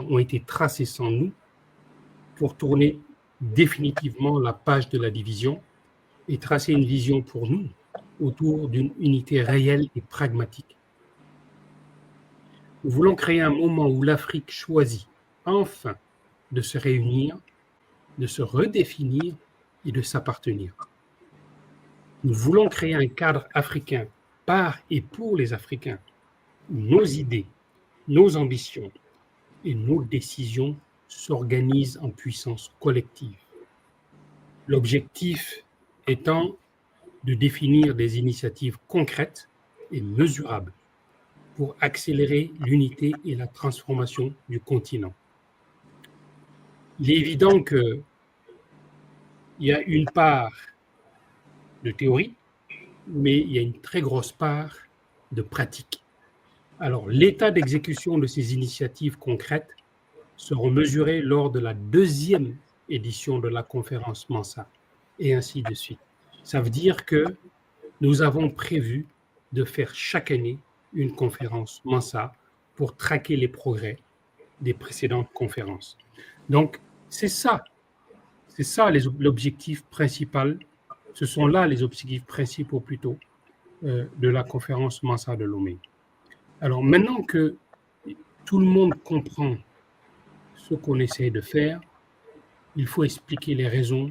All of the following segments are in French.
ont été tracés sans nous pour tourner définitivement la page de la division et tracer une vision pour nous autour d'une unité réelle et pragmatique. Nous voulons créer un moment où l'Afrique choisit enfin de se réunir, de se redéfinir et de s'appartenir. Nous voulons créer un cadre africain par et pour les Africains, où nos idées, nos ambitions et nos décisions s'organisent en puissance collective. L'objectif étant de définir des initiatives concrètes et mesurables pour accélérer l'unité et la transformation du continent. Il est évident qu'il y a une part de théorie, mais il y a une très grosse part de pratique. Alors, l'état d'exécution de ces initiatives concrètes seront mesurés lors de la deuxième édition de la conférence Mansa, et ainsi de suite. Ça veut dire que nous avons prévu de faire chaque année une conférence Mansa pour traquer les progrès des précédentes conférences. Donc, c'est ça l'objectif principal, ce sont là les objectifs principaux plutôt de la conférence Mansa de Lomé. Alors maintenant que tout le monde comprend ce qu'on essaie de faire, il faut expliquer les raisons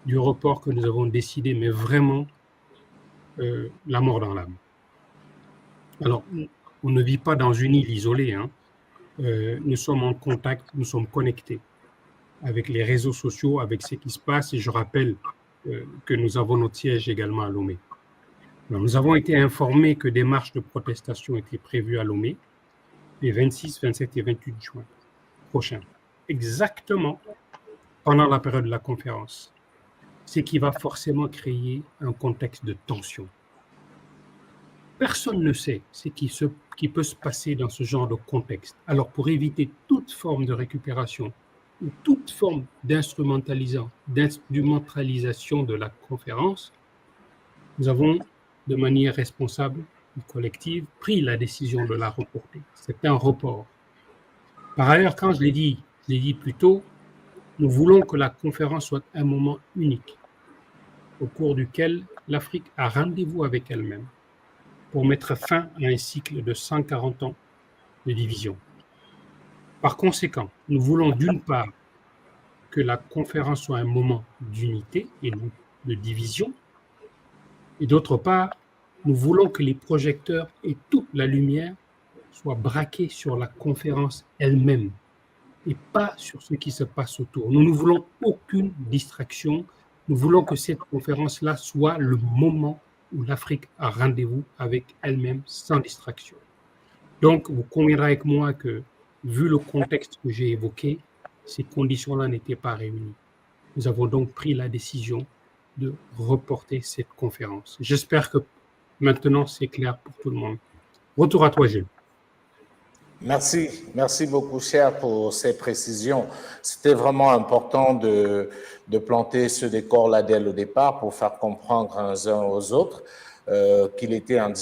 du report que nous avons décidé, mais vraiment la mort dans l'âme. Alors, on ne vit pas dans une île isolée, hein. Nous sommes en contact, nous sommes connectés avec les réseaux sociaux, avec ce qui se passe, et je rappelle que nous avons notre siège également à Lomé. Alors, nous avons été informés que des marches de protestation étaient prévues à Lomé les 26, 27 et 28 juin prochains, exactement pendant la période de la conférence, ce qui va forcément créer un contexte de tension. Personne ne sait ce qui peut se passer dans ce genre de contexte. Alors, pour éviter toute forme de récupération ou toute forme d'instrumentalisation de la conférence, nous avons, de manière responsable et collective, pris la décision de la reporter. C'est un report. Par ailleurs, quand je l'ai dit plus tôt, nous voulons que la conférence soit un moment unique, au cours duquel l'Afrique a rendez-vous avec elle-même pour mettre fin à un cycle de 140 ans de division. Par conséquent, nous voulons d'une part que la conférence soit un moment d'unité et non de division, et d'autre part, nous voulons que les projecteurs et toute la lumière soient braqués sur la conférence elle-même et pas sur ce qui se passe autour. Nous ne voulons aucune distraction. Nous voulons que cette conférence-là soit le moment où l'Afrique a rendez-vous avec elle-même sans distraction. Donc, vous conviendrez avec moi que, vu le contexte que j'ai évoqué, ces conditions-là n'étaient pas réunies. Nous avons donc pris la décision de reporter cette conférence. J'espère que maintenant c'est clair pour tout le monde. Retour à toi, Gilles. Merci beaucoup, cher, pour ces précisions. C'était vraiment important de planter ce décor-là dès le départ pour faire comprendre uns aux autres qu'il était en